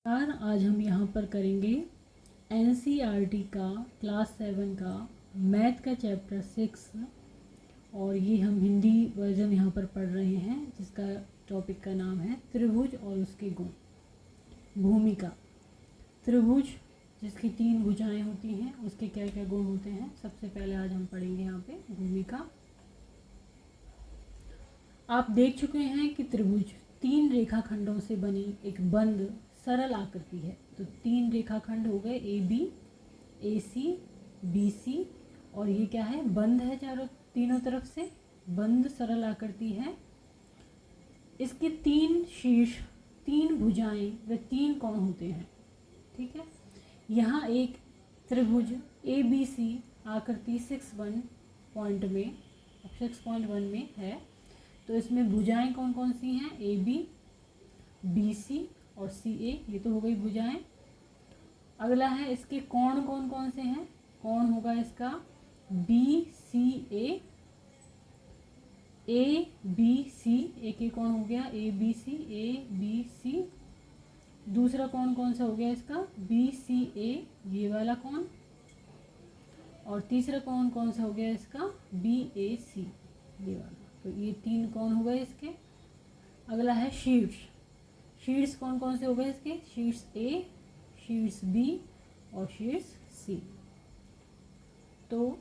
आज हम यहाँ पर करेंगे एनसीईआरटी का क्लास 7 का मैथ का चैप्टर 6 और ये हम हिंदी वर्जन यहाँ पर पढ़ रहे हैं जिसका टॉपिक का नाम है त्रिभुज और उसके गुण। भूमिका। त्रिभुज जिसकी 3 भुजाएं होती हैं उसके क्या क्या गुण होते हैं, सबसे पहले आज हम पढ़ेंगे यहाँ पे भूमिका। आप देख चुके हैं कि त्रिभुज 3 रेखाखंडों से बनी एक बंद सरल आकृति है। तो 3 रेखाखंड हो गए A B, A C, B C और ये क्या है, बंद है, तीनों तरफ से बंद सरल आकृति है। इसके 3 शीर्ष, 3 भुजाएं व 3 कोण होते हैं। ठीक है, यहाँ एक त्रिभुज ए बी सी आकृति 6.1 में है। तो इसमें भुजाएं कौन कौन सी हैं, ए बी सी और सी ए, ये तो हो गई भुजाएं। अगला है इसके कोण कौन कौन से हैं, कोण होगा इसका B C A B C, एक ही कोण हो गया ए बी सी। दूसरा कोण कौन सा हो गया इसका बी सी ए, ये वाला कोण। और तीसरा कोण कौन सा हो गया इसका बी ए सी, ये वाला। तो ये 3 कोण हो गए इसके। अगला है शीर्ष। शीर्ष कौन कौन से हो गए इसके, शीर्ष ए, शीर्ष बी और शीर्ष सी। तो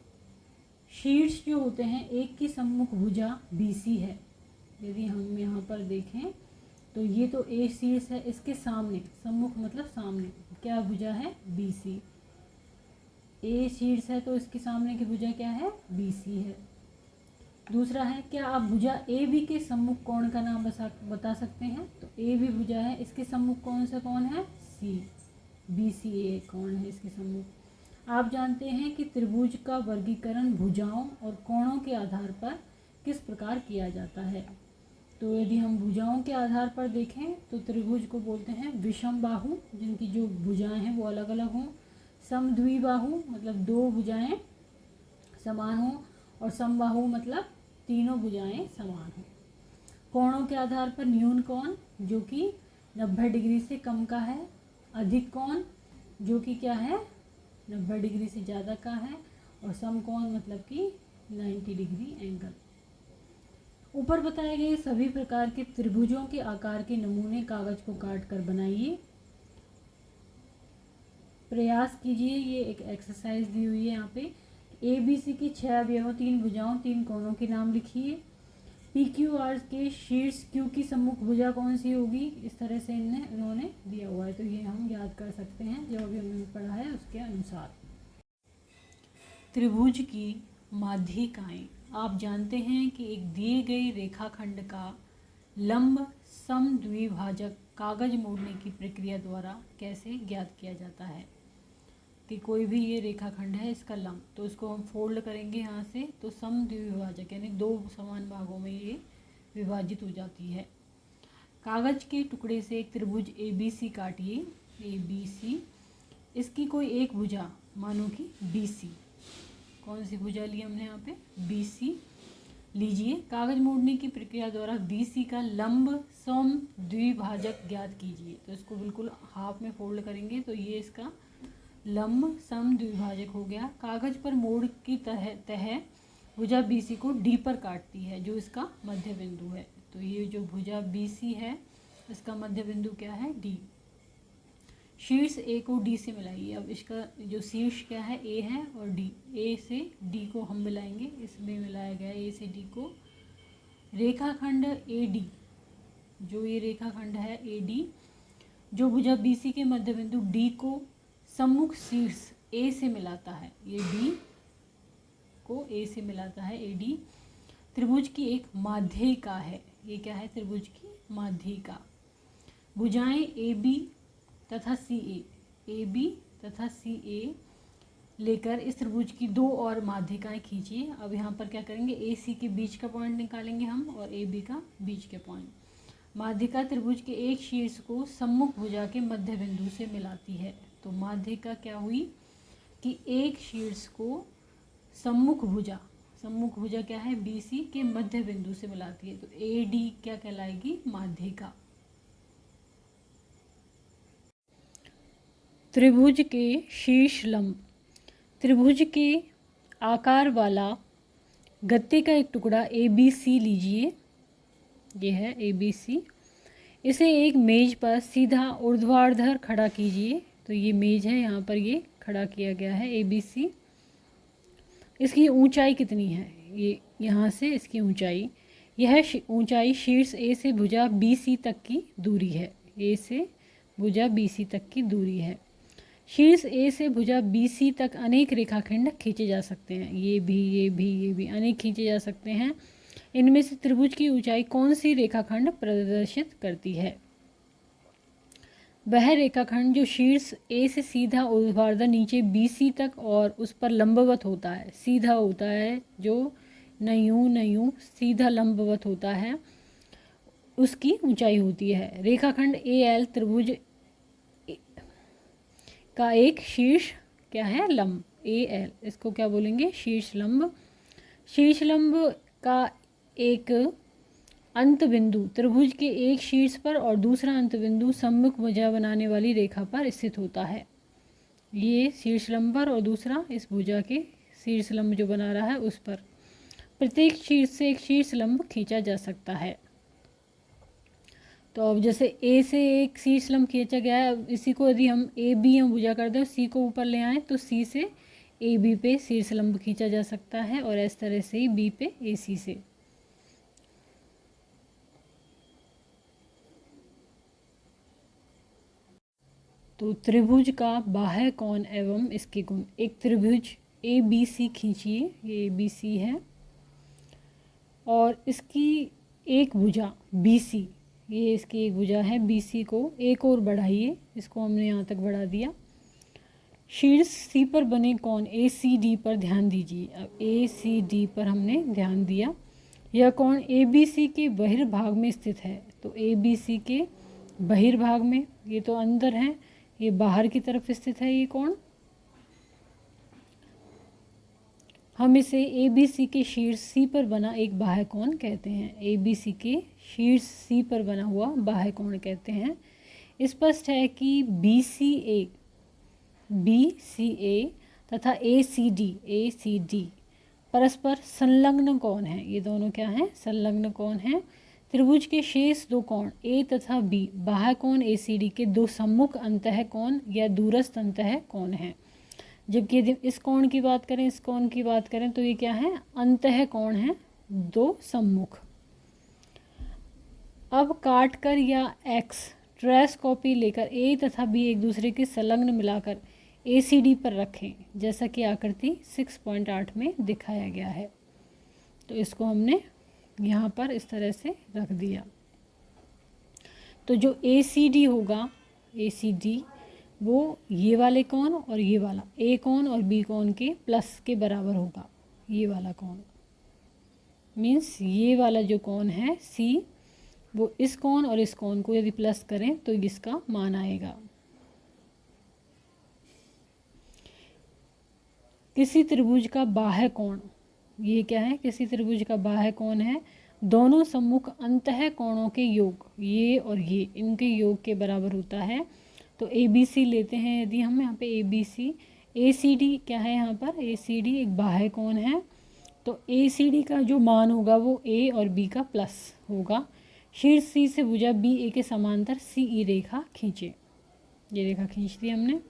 शीर्ष जो होते हैं, एक की सम्मुख भुजा बी सी है। यदि हम यहाँ पर देखें तो ये तो ए शीर्ष है, इसके सामने, सम्मुख मतलब सामने क्या भुजा है, बी सी। ए शीर्ष है तो इसके सामने की भुजा क्या है, बी सी है। दूसरा है, क्या आप भुजा ए बी के सम्मुख कोण का नाम बता सकते हैं। तो ए बी भुजा है, इसके सम्मुख कौन सा कोण है, सी, बी सी ए कोण है इसके सम्मुख। आप जानते हैं कि त्रिभुज का वर्गीकरण भुजाओं और कोणों के आधार पर किस प्रकार किया जाता है। तो यदि हम भुजाओं के आधार पर देखें तो त्रिभुज को बोलते हैं विषम बाहु, जिनकी जो भुजाएं हैं वो अलग अलग हों। समद्विबाहु मतलब 2 भुजाएं समान हों, और समबाहु मतलब तीनों भुजाएं समान हों। कोणों के आधार पर न्यून कोण जो कि 90 डिग्री से कम का है, अधिक कोण जो कि क्या है 90 डिग्री से ज़्यादा का है, और समकोण मतलब कि 90 डिग्री एंगल। ऊपर बताए गए सभी प्रकार के त्रिभुजों के आकार के नमूने कागज को काट कर बनाइए। प्रयास कीजिए, ये एक एक्सरसाइज दी हुई है यहाँ पे। ए बी सी की 6 अवयवों, 3 भुजाओं, 3 कोणों के नाम लिखिए। पी क्यू आर के शीर्ष क्यू की सम्मुख भुजा कौन सी होगी, इस तरह से इन्होंने दिया हुआ है। तो ये हम याद कर सकते हैं जो अभी हमने पढ़ा है उसके अनुसार। त्रिभुज की माध्यिकाएं। आप जानते हैं कि एक दिए गए रेखाखंड का लंब समद्विभाजक कागज मोड़ने की प्रक्रिया द्वारा कैसे ज्ञात किया जाता है। कि कोई भी ये रेखाखंड है, इसका लंब, तो इसको हम फोल्ड करेंगे यहाँ से, तो समद्विभाजक यानी 2 समान भागों में ये विभाजित हो जाती है। कागज के टुकड़े से एक त्रिभुज A B C काटिए, A B C. इसकी कोई एक भुजा मानो कि बी सी, कौन सी भुजा ली हमने यहाँ पे, बी सी लीजिए। कागज मोड़ने की प्रक्रिया द्वारा बी सी का लंब समद्विभाजक ज्ञात कीजिए। तो इसको बिल्कुल हाफ में फोल्ड करेंगे तो ये इसका लंब समद्विभाजक हो गया। कागज पर मोड़ की तह भुजा बी सी को डी पर काटती है, जो इसका मध्य बिंदु है। तो ये जो भुजा बी सी है इसका मध्य बिंदु क्या है, डी। शीर्ष ए को डी से मिलाइए। अब इसका जो शीर्ष क्या है, ए है, और डी, ए से डी को हम मिलाएंगे, इसमें मिलाया गया ए से डी को। रेखाखंड ए डी, जो ये रेखाखंड है ए डी, जो भुजा बी सी के मध्य बिंदु डी को सम्मुख शीर्ष ए से मिलाता है, ये डी को ए से मिलाता है, ए डी त्रिभुज की एक माध्यिका है। ये क्या है, त्रिभुज की माध्यिका। भुजाएं ए बी तथा सी ए बी तथा सी ए लेकर इस त्रिभुज की 2 और माध्यिकाएं खींचिए। अब यहाँ पर क्या करेंगे, ए सी के बीच का पॉइंट निकालेंगे हम, और ए बी का बीच के पॉइंट। माध्यिका त्रिभुज के एक शीर्ष को सम्मुख भुजा के मध्य बिंदु से मिलाती है। तो माध्यिका क्या हुई कि एक शीर्ष को सम्मुख भुजा क्या है, बी सी के मध्य बिंदु से मिलाती है। तो ए डी क्या कहलाएगी, माध्यिका। त्रिभुज के शीर्ष लंब। त्रिभुज के आकार वाला गत्ते का एक टुकड़ा ABC लीजिए, ये है ABC। इसे एक मेज पर सीधा ऊर्ध्वाधर खड़ा कीजिए। तो ये मेज है, यहाँ पर ये खड़ा किया गया है ABC। इसकी ऊंचाई कितनी है? ये यहाँ से इसकी ऊंचाई, यह ऊंचाई शीर्ष A से भुजा BC तक की दूरी है। A से भुजा BC तक की दूरी है। शीर्ष A से भुजा BC तक अनेक रेखाखंड खींचे जा सकते हैं। ये भी अनेक खींचे जा सकते हैं। इनमें से त्रिभुज की ऊंचाई कौन सी रेखाखंड प्रदर्शित करती है? वह रेखाखंड जो शीर्ष A से सीधा ऊर्ध्वाधर नीचे BC तक और उस पर लंबवत होता है, सीधा होता है, जो न यूं सीधा लंबवत होता है, उसकी ऊंचाई होती है। रेखाखंड AL त्रिभुज का एक शीर्ष क्या है? लंब। AL, इसको क्या बोलेंगे? शीर्ष लंब। शीर्ष लंब का एक अंत बिंदु त्रिभुज के एक शीर्ष पर और दूसरा अंत बिंदु सम्मुख भुजा बनाने वाली रेखा पर स्थित होता है। ये शीर्ष लंब पर और दूसरा इस भुजा के शीर्ष लंब जो बना रहा है उस पर। प्रत्येक शीर्ष से एक शीर्ष लंब खींचा जा सकता है। तो अब जैसे A से एक शीर्ष लंब खींचा गया है, इसी को यदि हम AB हम भुजा कर दें, C को ऊपर ले आएँ तो C से AB पे शीर्ष लंब खींचा जा सकता है और इस तरह से ही B पे AC से। तो त्रिभुज का बाह्य कोण एवं इसके गुण। एक त्रिभुज ABC खींचिए, ये ABC है और इसकी एक भुजा BC, ये इसकी एक भुजा है BC को एक और बढ़ाइए, इसको हमने यहाँ तक बढ़ा दिया। शीर्ष C पर बने कोण ACD पर ध्यान दीजिए। अब ACD पर हमने ध्यान दिया। यह कोण ABC के बहिर्भाग में स्थित है। तो ABC के बहिर्भाग में, ये तो अंदर है, ये बाहर की तरफ स्थित है ये कोण। हम इसे ABC के शीर्ष C पर बना एक बाह्य कोण कहते हैं। ABC के शीर्ष C पर बना हुआ बाह्य कोण कहते हैं। स्पष्ट है कि BCA तथा ACD परस्पर संलग्न कोण हैं। ये दोनों क्या हैं? संलग्न कोण हैं। त्रिभुज के शेष दो कोण A तथा B बाह्य कोण ACD के दो सम्मुख अंतः कोण या दूरस्थ अंतः कोण हैं। जबकि यदि इस कोण की बात करें, इस कोण की बात करें तो ये क्या है? अंतः कोण है, दो सम्मुख। अब काट कर या एक्स ट्रेस कॉपी लेकर A तथा B एक दूसरे के संलग्न मिलाकर ACD पर रखें, जैसा कि आकृति 6.8 में दिखाया गया है। तो इसको हमने यहाँ पर इस तरह से रख दिया। तो जो ACD होगा, ACD वो ये वाले कोण और ये वाला A कोण और B कोण के प्लस के बराबर होगा। ये वाला कोण मीन्स ये वाला जो कोण है C, वो इस कोण और इस कोण को यदि प्लस करें तो इसका मान आएगा। किसी त्रिभुज का बाह्य कोण, ये क्या है? किसी त्रिभुज का बाह्य कोण है दोनों सम्मुख अंतः कोणों के योग, ये और ये, इनके योग के बराबर होता है। तो ABC लेते हैं यदि हम यहाँ पे ABC, ACD क्या है यहाँ पर? ACD एक बाह्य कोण है। तो ACD का जो मान होगा वो A और B का प्लस होगा। शीर्ष C से भुजा BA के समांतर CE रेखा खींचे। ये रेखा खींच दी हमने।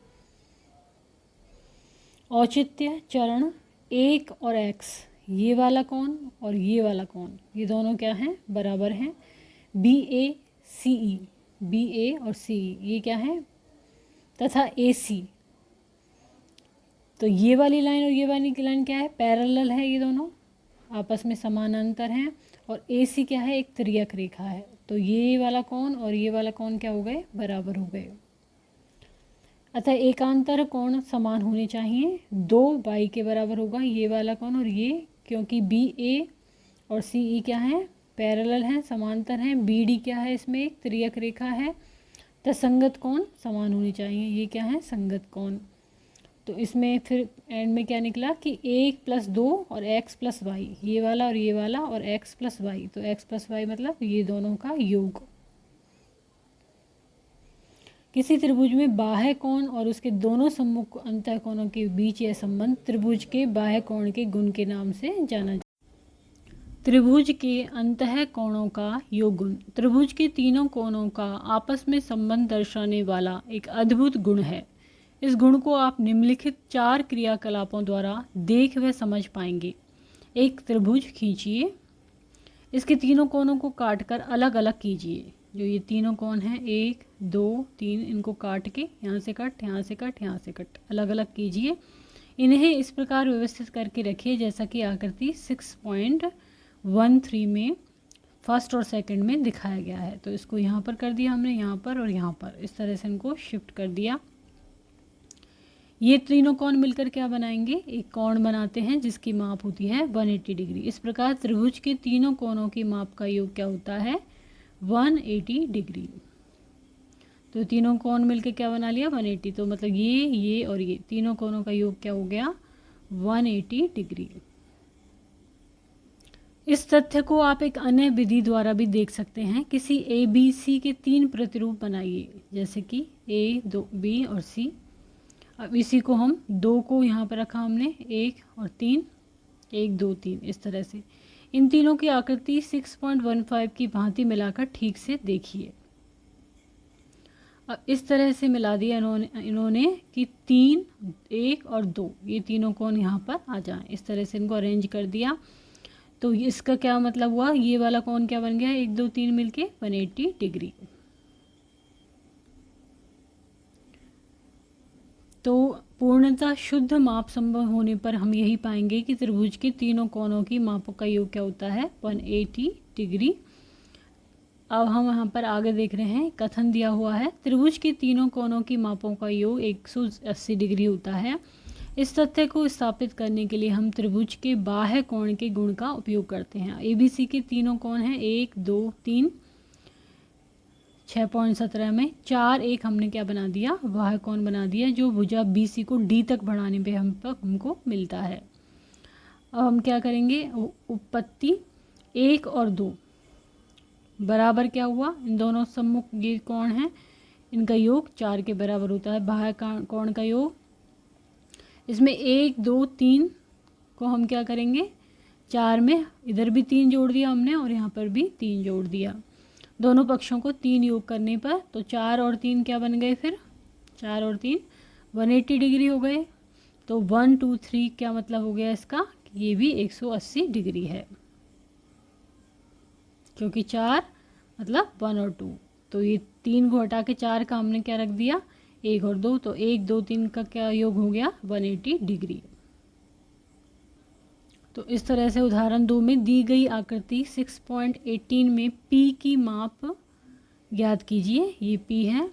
औचित्य चरण 1 और x, ये वाला कोण और ये वाला कोण, ये दोनों क्या हैं? बराबर हैं। BA और CE ये क्या है? तथा AC, तो ये वाली लाइन और ये वाली लाइन क्या है? पैरेलल है, ये दोनों आपस में समानांतर हैं। और AC क्या है? एक त्रियक रेखा है। तो ये वाला कोण और ये वाला कोण क्या हो गए? बराबर हो गए। अतः एकांतर कोण समान होने चाहिए, 2y के बराबर होगा ये वाला कोण और ये, क्योंकि BA और CE क्या है? पैरेलल हैं, समांतर हैं। BD क्या है? इसमें एक त्रियक रेखा है। तो संगत कोण समान होने चाहिए, ये क्या है? संगत कोण। तो इसमें फिर एंड में क्या निकला कि 1 + 2 और x + y, ये वाला और ये वाला और x + y, तो x + y मतलब ये दोनों का योग। किसी त्रिभुज में बाह्य कोण और उसके दोनों सम्मुख अंतः कोणों के बीच यह संबंध त्रिभुज के बाह्य कोण के गुण के नाम से जाना जाता है। त्रिभुज के अंतः कोणों का योग गुण त्रिभुज के तीनों कोणों का आपस में संबंध दर्शाने वाला एक अद्भुत गुण है। इस गुण को आप निम्नलिखित 4 क्रियाकलापों द्वारा देख व समझ पाएंगे। एक त्रिभुज खींचिए, इसके तीनों कोणों को काटकर अलग अलग कीजिए। जो ये तीनों कोण हैं 1 2 3, इनको काट के यहाँ से कट, यहाँ से कट, यहाँ से कट, अलग अलग कीजिए। इन्हें इस प्रकार व्यवस्थित करके रखिए जैसा कि आकृति 6.13 में फर्स्ट और सेकंड में दिखाया गया है। तो इसको यहाँ पर कर दिया हमने, यहाँ पर और यहाँ पर, इस तरह से इनको शिफ्ट कर दिया। ये तीनों कोण मिलकर क्या बनाएंगे, एक कोण बनाते हैं जिसकी माप होती है 180 डिग्री। इस प्रकार त्रिभुज के तीनों कोणों की माप का योग क्या होता है, 180 डिग्री। तो तीनों कोण मिलकर क्या बना लिया, 180। तो मतलब ये और ये तीनों कोणों का योग क्या हो गया, 180 डिग्री। इस तथ्य को आप एक अन्य विधि द्वारा भी देख सकते हैं। किसी ABC के 3 प्रतिरूप बनाइए, जैसे कि A, B और C। अब इसी को हम 2 को यहाँ पर रखा हमने, 1 और 3, 1 2 3, इस तरह से इन तीनों की आकृति 6.15 की भांति मिलाकर ठीक से देखिए। अब इस तरह से मिला दिया इन्होंने कि 3, 1 और 2 ये तीनों कोण यहाँ पर आ जाएं। इस तरह से इनको अरेंज कर दिया। तो इसका क्या मतलब हुआ, ये वाला कोण क्या बन गया, 1 2 3 मिलके 180 डिग्री। तो पूर्णतः शुद्ध माप संभव होने पर हम यही पाएंगे कि त्रिभुज के तीनों कोणों की मापों का योग क्या होता है, 180 डिग्री। अब हम यहाँ पर आगे देख रहे हैं, कथन दिया हुआ है त्रिभुज के तीनों कोणों की मापों का योग 180 डिग्री होता है। इस तथ्य को स्थापित करने के लिए हम त्रिभुज के बाह्य कोण के गुण का उपयोग करते हैं। ABC के तीनों कोण हैं 1 2 3, 6.17 में 4 1 हमने क्या बना दिया, बाह्य कोण बना दिया, जो भुजा BC को D तक बढ़ाने पे हमको मिलता है। अब हम क्या करेंगे, उत्पत्ति 1 और 2 बराबर क्या हुआ, इन दोनों सम्मुख ये कोण हैं, इनका योग 4 के बराबर होता है बाह्य कोण का योग। इसमें 1 2 3 को हम क्या करेंगे, 4 में इधर भी 3 जोड़ दिया हमने और यहाँ पर भी 3 जोड़ दिया। दोनों पक्षों को 3 योग करने पर तो 4 और 3 क्या बन गए, फिर 4 और 3 180 डिग्री हो गए। तो 1 2 3 क्या मतलब हो गया इसका, ये भी 180 डिग्री है, क्योंकि 4 मतलब 1 और 2। तो ये 3 को हटा के 4 का हमने क्या रख दिया, 1 और 2, तो 1 2 3 का क्या योग हो गया, 180 डिग्री। तो इस तरह से उदाहरण 2 में दी गई आकृति 6.18 में P की माप ज्ञात कीजिए। ये P है।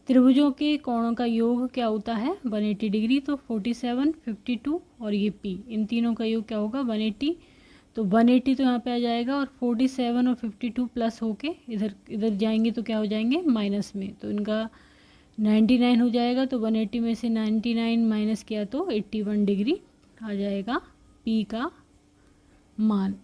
त्रिभुजों के कोणों का योग क्या होता है, 180 डिग्री। तो 47 52 और ये P, इन तीनों का योग क्या होगा, 180। तो 180 तो यहाँ पे आ जाएगा और 47 और 52 प्लस होके इधर जाएंगे तो क्या हो जाएंगे, माइनस में। तो इनका 99 हो जाएगा। तो 180 में से 99 माइनस किया तो 81 डिग्री आ जाएगा P का मान।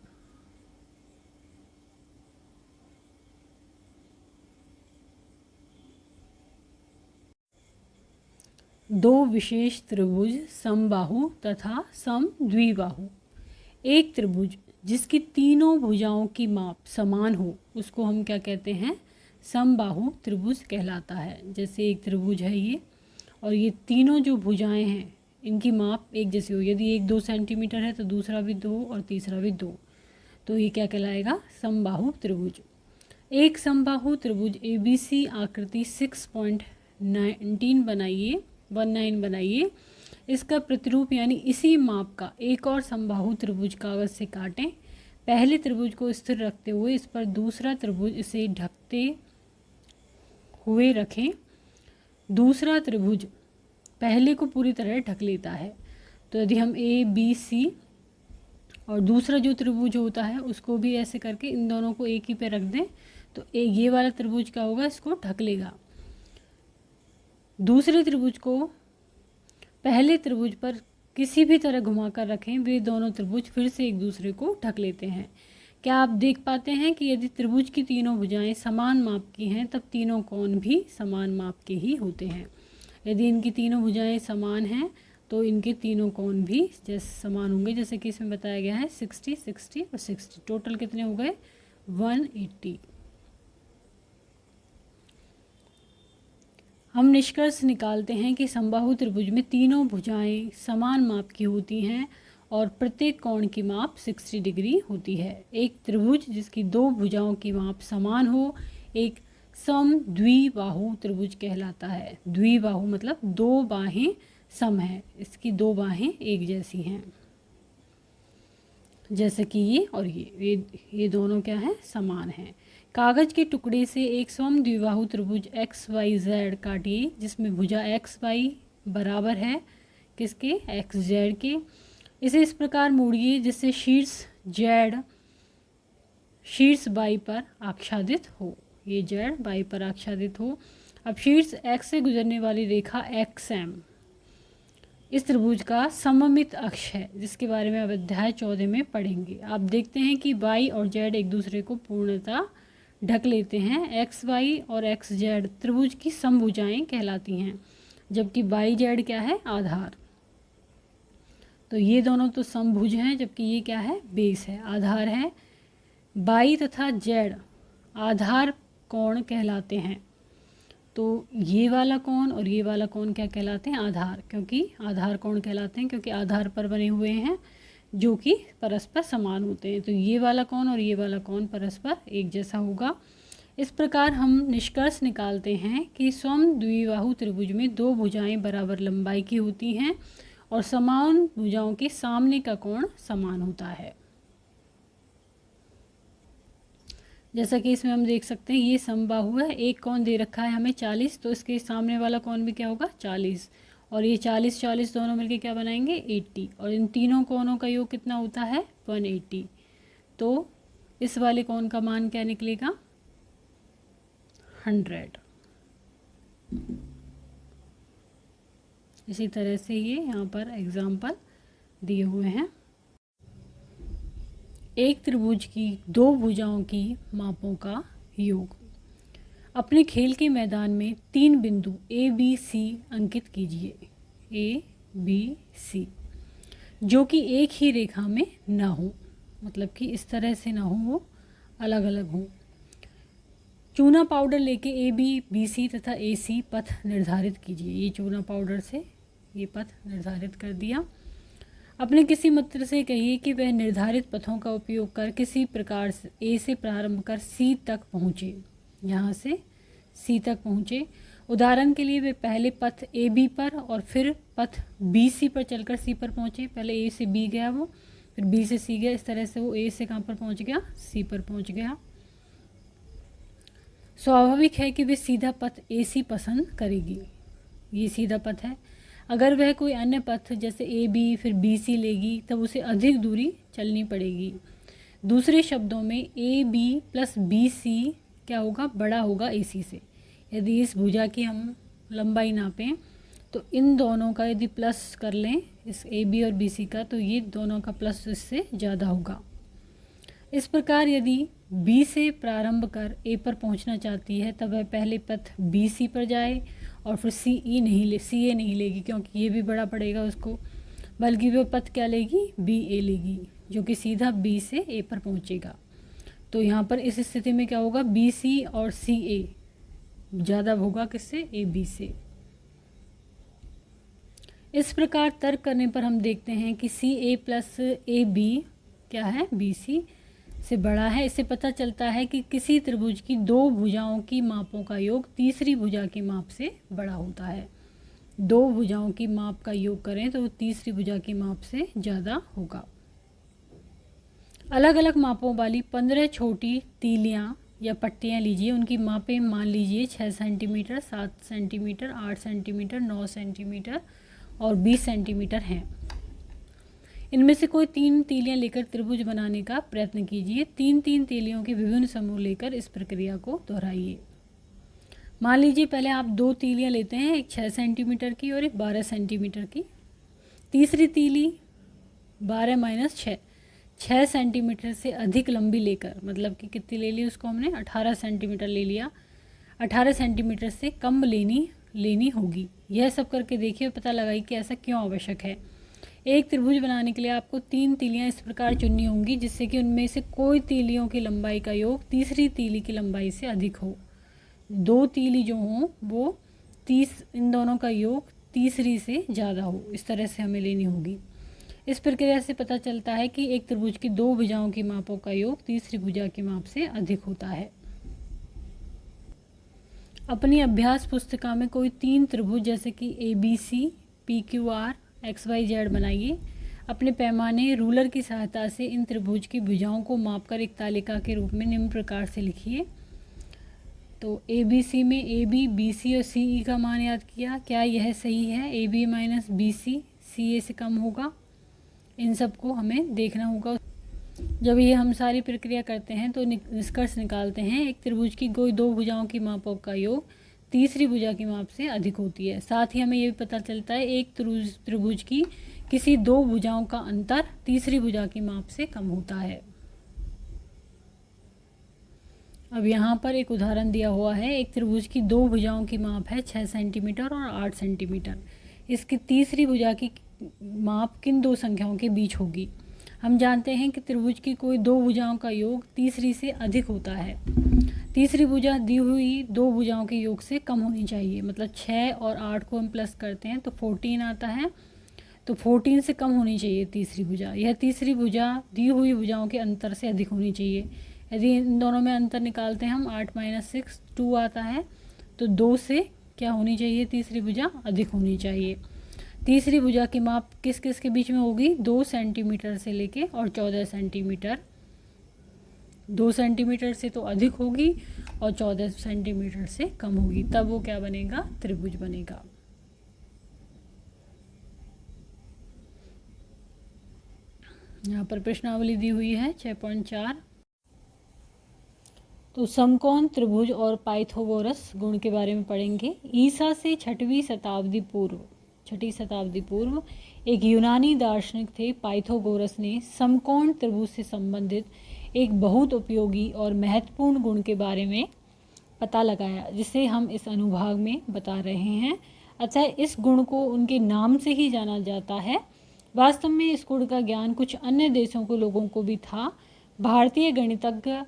दो विशेष त्रिभुज समबाहु तथा समद्विबाहु। एक त्रिभुज जिसकी तीनों भुजाओं की माप समान हो उसको हम क्या कहते हैं, समबाहु त्रिभुज कहलाता है। जैसे एक त्रिभुज है ये और ये तीनों जो भुजाएं हैं इनकी माप एक जैसी हो, यदि एक 2 सेंटीमीटर है तो दूसरा भी 2 और तीसरा भी 2, तो ये क्या कहलाएगा, समबाहु त्रिभुज। एक समबाहु त्रिभुज ABC आकृति 6.19 बनाइए, 19 बनाइए। इसका प्रतिरूप यानी इसी माप का एक और समबाहु त्रिभुज कागज से काटें। पहले त्रिभुज को स्थिर रखते हुए इस पर दूसरा त्रिभुज इसे ढकते हुए रखें। दूसरा त्रिभुज पहले को पूरी तरह ढक लेता है। तो यदि हम ABC और दूसरा जो त्रिभुज होता है उसको भी ऐसे करके इन दोनों को एक ही पे रख दें तो ये वाला त्रिभुज क्या होगा, इसको ढक लेगा। दूसरे त्रिभुज को पहले त्रिभुज पर किसी भी तरह घुमाकर रखें, वे दोनों त्रिभुज फिर से एक दूसरे को ढक लेते हैं। क्या आप देख पाते हैं कि यदि त्रिभुज की तीनों भुजाएं समान माप की हैं तब तीनों कोण भी समान माप के ही होते हैं। यदि इनकी तीनों भुजाएं समान हैं तो इनके तीनों कोण भी जैसे समान होंगे, जैसे कि इसमें बताया गया है 60, 60 और 60। टोटल कितने हो गए? 180। हम निष्कर्ष निकालते हैं कि समबाहु त्रिभुज में तीनों भुजाएं समान माप की होती हैं और प्रत्येक कोण की माप 60 डिग्री होती है। एक त्रिभुज जिसकी दो भुजाओं की माप समान हो एक सम द्विबाहु त्रिभुज कहलाता है। द्विबाहु मतलब दो बाहें सम हैं, इसकी दो बाहें एक जैसी हैं, जैसे कि ये और ये दोनों क्या हैं? समान हैं। कागज के टुकड़े से एक सम द्विबाहु त्रिभुज एक्स वाई जेड काटिए जिसमें भुजा एक्स वाई बराबर है किसके? एक्स जेड के। इसे इस प्रकार मोड़िए जिससे शीर्ष जेड शीर्ष बाई पर आच्छादित हो। ये जेड बाई पर आच्छादित हो। अब शीर्ष एक्स से गुजरने वाली रेखा एक्स एम इस त्रिभुज का सममित अक्ष है, जिसके बारे में अब अध्याय 14 में पढ़ेंगे। आप देखते हैं कि वाई और जेड एक दूसरे को पूर्णतः ढक लेते हैं। एक्स वाई और एक्स जेड त्रिभुज की समभुजाएं कहलाती हैं, जबकि वाई जेड क्या है? आधार। तो ये दोनों तो समभुज हैं, जबकि ये क्या है? बेस है, आधार है। वाई तथा जेड आधार कोण कहलाते हैं। तो ये वाला कोण और ये वाला कोण क्या कहलाते हैं? आधार, क्योंकि आधार कोण कहलाते हैं क्योंकि आधार पर बने हुए हैं जो कि परस्पर समान होते हैं। तो ये वाला कोण और ये वाला कोण परस्पर एक जैसा होगा। इस प्रकार हम निष्कर्ष निकालते हैं कि सम द्विबाहु त्रिभुज में दो भुजाएं बराबर लंबाई की होती हैं और समान भुजाओं के सामने का कोण समान होता है। जैसा कि इसमें हम देख सकते हैं ये समबाहु है, एक कोण दे रखा है हमें 40, तो इसके सामने वाला कोण भी क्या होगा? 40, और ये 40 40 दोनों मिलके क्या बनाएंगे? 80, और इन तीनों कोणों का योग कितना होता है? 180। तो इस वाले कोण का मान क्या निकलेगा? 100। इसी तरह से ये यहाँ पर एग्जाम्पल दिए हुए हैं। एक त्रिभुज की दो भुजाओं की मापों का योग। अपने खेल के मैदान में 3 बिंदु ए बी सी अंकित कीजिए। ए बी सी जो कि एक ही रेखा में न हो, मतलब कि इस तरह से ना हो, वो अलग अलग हो। चूना पाउडर लेके ए बी बी सी तथा ए सी पथ निर्धारित कीजिए। ये चूना पाउडर से ये पथ निर्धारित कर दिया। अपने किसी मित्र से कहिए कि वह निर्धारित पथों का उपयोग कर किसी प्रकार से ए से प्रारंभ कर सी तक पहुँचे। यहाँ से सी तक पहुँचे। उदाहरण के लिए वे पहले पथ ए बी पर और फिर पथ बी सी पर चलकर सी पर पहुँचे। पहले ए से बी गया वो, फिर बी से सी गया, इस तरह से वो ए से कहाँ पर पहुँच गया? सी पर पहुँच गया। स्वाभाविक है कि वे सीधा पथ ए सी पसंद करेगी। ये सीधा पथ है। अगर वह कोई अन्य पथ जैसे ए बी फिर बी सी लेगी तब उसे अधिक दूरी चलनी पड़ेगी। दूसरे शब्दों में A B plus B C क्या होगा? बड़ा होगा ए सी से। यदि इस भुजा की हम लंबाई नापें तो इन दोनों का यदि प्लस कर लें, इस ए बी और बी सी का, तो ये दोनों का प्लस इससे ज़्यादा होगा। इस प्रकार यदि बी से प्रारंभ कर ए पर पहुंचना चाहती है तब वह पहले पथ बी सी पर जाए और फिर सी ए नहीं लेगी, क्योंकि ये भी बड़ा पड़ेगा उसको, बल्कि वह पथ क्या लेगी? बी ए लेगी, जो कि सीधा बी से ए पर पहुंचेगा। तो यहाँ पर इस स्थिति में क्या होगा? बी सी और सी ए ज़्यादा होगा किससे? ए बी से। इस प्रकार तर्क करने पर हम देखते हैं कि सी ए प्लस ए बी क्या है? बी सी से बड़ा है। इससे पता चलता है कि किसी त्रिभुज की दो भुजाओं की मापों का योग तीसरी भुजा की माप से बड़ा होता है। दो भुजाओं की माप का योग करें तो तीसरी भुजा की माप से ज़्यादा होगा। अलग अलग मापों वाली 15 छोटी तीलियाँ या पट्टियाँ लीजिए। उनकी मापें मान लीजिए 6 सेंटीमीटर, 7 सेंटीमीटर, 8 सेंटीमीटर, 9 सेंटीमीटर और 20 सेंटीमीटर हैं। इनमें से कोई 3 तीलियाँ लेकर त्रिभुज बनाने का प्रयत्न कीजिए। 3 तीलियों के विभिन्न समूह लेकर इस प्रक्रिया को दोहराइए। मान लीजिए पहले आप 2 तीलियाँ लेते हैं, एक 6 सेंटीमीटर की और एक 12 सेंटीमीटर की। तीसरी तीली 12 - 6 6 सेंटीमीटर से अधिक लंबी लेकर, मतलब कि कितनी ले ली उसको हमने, 18 सेंटीमीटर ले लिया, 18 सेंटीमीटर से कम लेनी होगी। यह सब करके देखिए, पता लगाइए कि ऐसा क्यों आवश्यक है। एक त्रिभुज बनाने के लिए आपको 3 तीलियां इस प्रकार चुननी होंगी जिससे कि उनमें से कोई तीलियों की लंबाई का योग तीसरी तीली की लंबाई से अधिक हो। 2 तीली जो हों वो इन दोनों का योग तीसरी से ज़्यादा हो, इस तरह से हमें लेनी होगी। इस प्रक्रिया से पता चलता है कि एक त्रिभुज की 2 भुजाओं की मापों का योग तीसरी भुजा की माप से अधिक होता है। अपनी अभ्यास पुस्तिका में कोई 3 त्रिभुज जैसे कि ABC, PQR, XYZ बनाइए। अपने पैमाने रूलर की सहायता से इन त्रिभुज की भुजाओं को मापकर एक तालिका के रूप में निम्न प्रकार से लिखिए। तो ABC में AB, BC और CE का मान याद किया, क्या यह सही है? AB माइनस BC CA से कम होगा, इन सबको हमें देखना होगा। जब ये हम सारी प्रक्रिया करते हैं तो निष्कर्ष निकालते हैं एक त्रिभुज की कोई 2 भुजाओं की मापों का योग तीसरी भुजा की माप से अधिक होती है। साथ ही हमें ये भी पता चलता है एक त्रिभुज की किसी 2 भुजाओं का अंतर तीसरी भुजा की माप से कम होता है। अब यहाँ पर एक उदाहरण दिया हुआ है। एक त्रिभुज की 2 भुजाओं की माप है 6 सेंटीमीटर और 8 सेंटीमीटर। इसकी तीसरी भुजा की माप किन 2 संख्याओं के बीच होगी? हम जानते हैं कि त्रिभुज की कोई 2 भुजाओं का योग तीसरी से अधिक होता है। तीसरी भुजा दी हुई 2 भुजाओं के योग से कम होनी चाहिए, मतलब 6 और 8 को हम प्लस करते हैं तो 14 आता है, तो 14 से कम होनी चाहिए तीसरी भुजा। यह तीसरी भुजा दी हुई भुजाओं के अंतर से अधिक होनी चाहिए। यदि इन दोनों में अंतर निकालते हैं हम, 8 माइनस 6 2 आता है, तो 2 से क्या होनी चाहिए? तीसरी भुजा अधिक होनी चाहिए। तीसरी भुजा की माप किस किस के बीच में होगी? 2 सेंटीमीटर से लेके और 14 सेंटीमीटर। 2 सेंटीमीटर से तो अधिक होगी और 14 सेंटीमीटर से कम होगी, तब वो क्या बनेगा? त्रिभुज बनेगा। यहाँ पर प्रश्नावली दी हुई है 6.4। तो समकोण त्रिभुज और पाइथागोरस गुण के बारे में पढ़ेंगे। ईसा से 6वीं शताब्दी पूर्व एक यूनानी दार्शनिक थे पाइथागोरस ने समकोण त्रिभुज से संबंधित एक बहुत उपयोगी और महत्वपूर्ण गुण के बारे में पता लगाया, जिसे हम इस अनुभाग में बता रहे हैं। अतः इस गुण को उनके नाम से ही जाना जाता है। वास्तव में इस गुण का ज्ञान कुछ अन्य देशों के लोगों को भी था। भारतीय गणितज्ञ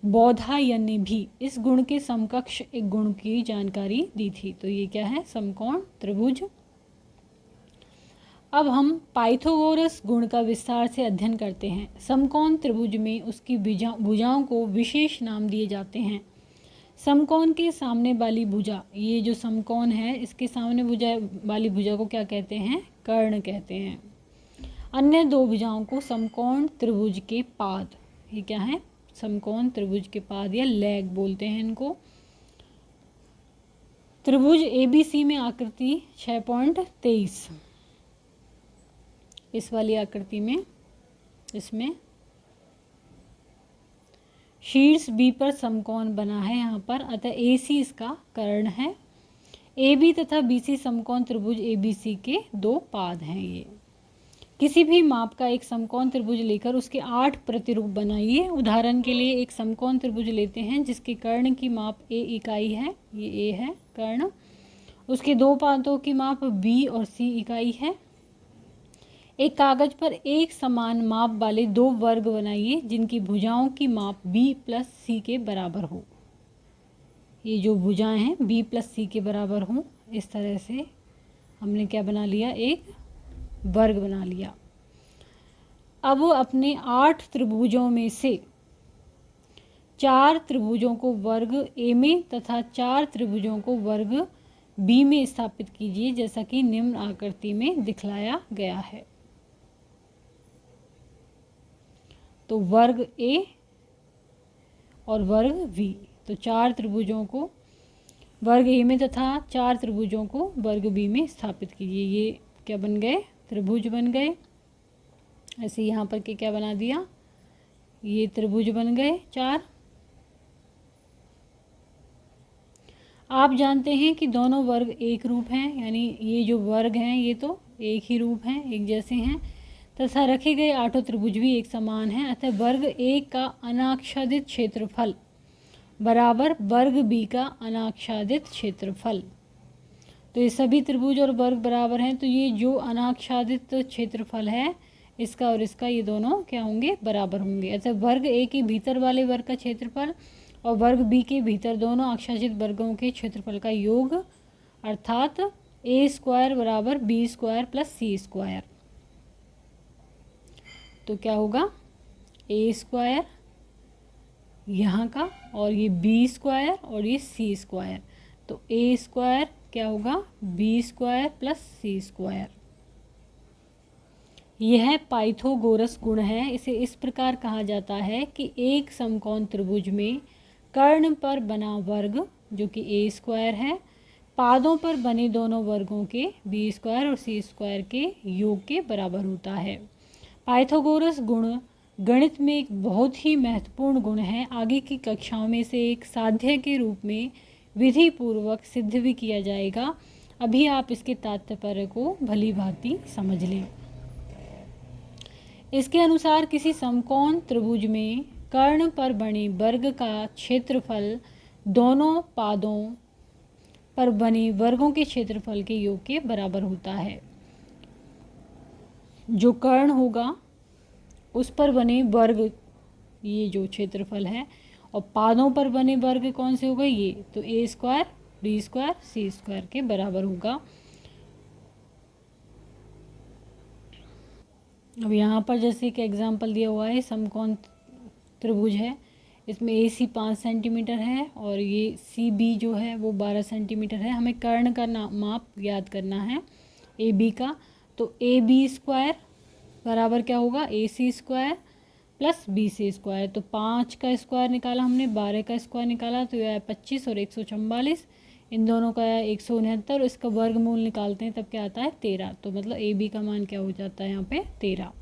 बौधायन ने भी इस गुण के समकक्ष एक गुण की जानकारी दी थी। तो ये क्या है? समकोण त्रिभुज। अब हम पाइथागोरस गुण का विस्तार से अध्ययन करते हैं। समकोण त्रिभुज में उसकी भुजाओं को विशेष नाम दिए जाते हैं। समकोण के सामने वाली भुजा, ये जो समकोण है इसके सामने वाली भुजा को क्या कहते हैं? कर्ण कहते हैं। अन्य 2 भुजाओं को समकोण त्रिभुज के पाद, ये क्या है? समकोण त्रिभुज के पाद या लेग बोलते हैं इनको। त्रिभुज ABC में आकृति 6.23, इस वाली आकृति में, इसमें शीर्ष B पर समकोण बना है यहाँ पर, अतः AC इसका कर्ण है। AB तथा BC समकोण त्रिभुज ABC के 2 पाद हैं। ये किसी भी माप का एक समकोण त्रिभुज लेकर उसके 8 प्रतिरूप बनाइए। उदाहरण के लिए एक समकोण त्रिभुज लेते हैं जिसके कर्ण की माप A इकाई है, ये A है कर्ण, उसके 2 पादों की माप B और C इकाई है। एक कागज पर एक समान माप वाले 2 वर्ग बनाइए जिनकी भुजाओं की माप B प्लस C के बराबर हो। ये जो भुजाएं हैं B प्लस C के बराबर हों, इस तरह से हमने क्या बना लिया? एक वर्ग बना लिया। अब अपने 8 त्रिभुजों में से 4 त्रिभुजों को वर्ग A में तथा 4 त्रिभुजों को वर्ग B में स्थापित कीजिए, जैसा कि निम्न आकृति में दिखलाया गया है। तो वर्ग A और वर्ग V, तो 4 त्रिभुजों को वर्ग A में तथा 4 त्रिभुजों को वर्ग B में स्थापित कीजिए। ये क्या बन गए? त्रिभुज बन गए। ऐसे यहाँ पर के क्या बना दिया? ये त्रिभुज बन गए 4। आप जानते हैं कि दोनों वर्ग एक रूप हैं, यानी ये जो वर्ग हैं ये तो एक ही रूप हैं, एक जैसे हैं। तथा रखे गए आठों त्रिभुज भी एक समान हैं, अतः वर्ग ए का अनाच्छादित क्षेत्रफल बराबर वर्ग बी का अनाच्छादित क्षेत्रफल। तो ये सभी त्रिभुज और वर्ग बराबर हैं, तो ये जो अनाच्छादित क्षेत्रफल है इसका और इसका, ये दोनों क्या होंगे, बराबर होंगे। अतः वर्ग ए के भीतर वाले वर्ग का क्षेत्रफल और वर्ग बी के भीतर दोनों आच्छादित वर्गों के क्षेत्रफल का योग, अर्थात ए स्क्वायर बराबर बी स्क्वायर प्लस सी स्क्वायर। तो क्या होगा, ए स्क्वायर यहाँ का और ये बी स्क्वायर और ये सी स्क्वायर, तो ए स्क्वायर क्या होगा, बी स्क्वायर प्लस सी स्क्वायर। यह पाइथागोरस गुण है। इसे इस प्रकार कहा जाता है कि एक समकोण त्रिभुज में कर्ण पर बना वर्ग जो कि ए स्क्वायर है, पादों पर बने दोनों वर्गों के बी स्क्वायर और सी स्क्वायर के योग के बराबर होता है। पाइथागोरस गुण गणित में एक बहुत ही महत्वपूर्ण गुण है। आगे की कक्षाओं में से एक साध्य के रूप में विधि पूर्वक सिद्ध भी किया जाएगा। अभी आप इसके तात्पर्य को भली भांति समझ लें। इसके अनुसार किसी समकोण त्रिभुज में कर्ण पर बने वर्ग का क्षेत्रफल दोनों पादों पर बने वर्गों के क्षेत्रफल के योग के बराबर होता है। जो कर्ण होगा उस पर बने वर्ग, ये जो क्षेत्रफल है, और पादों पर बने वर्ग कौन से होगा, ये, तो ए स्क्वायर बी स्क्वायर सी स्क्वायर के बराबर होगा। अब यहाँ पर जैसे कि एग्जाम्पल दिया हुआ है, समकोण त्रिभुज है, इसमें ए सी 5 सेंटीमीटर है और ये सी बी जो है वो 12 सेंटीमीटर है। हमें कर्ण का माप याद करना है ए बी का, तो ए बी स्क्वायर बराबर क्या होगा, a c square plus B c square. तो 5 का स्क्वायर निकाला हमने, 12 का स्क्वायर निकाला, तो यह 25 और 144, इन दोनों का 169, इसका वर्गमूल निकालते हैं तब क्या आता है 13। तो मतलब ए बी का मान क्या हो जाता है यहाँ पे 13।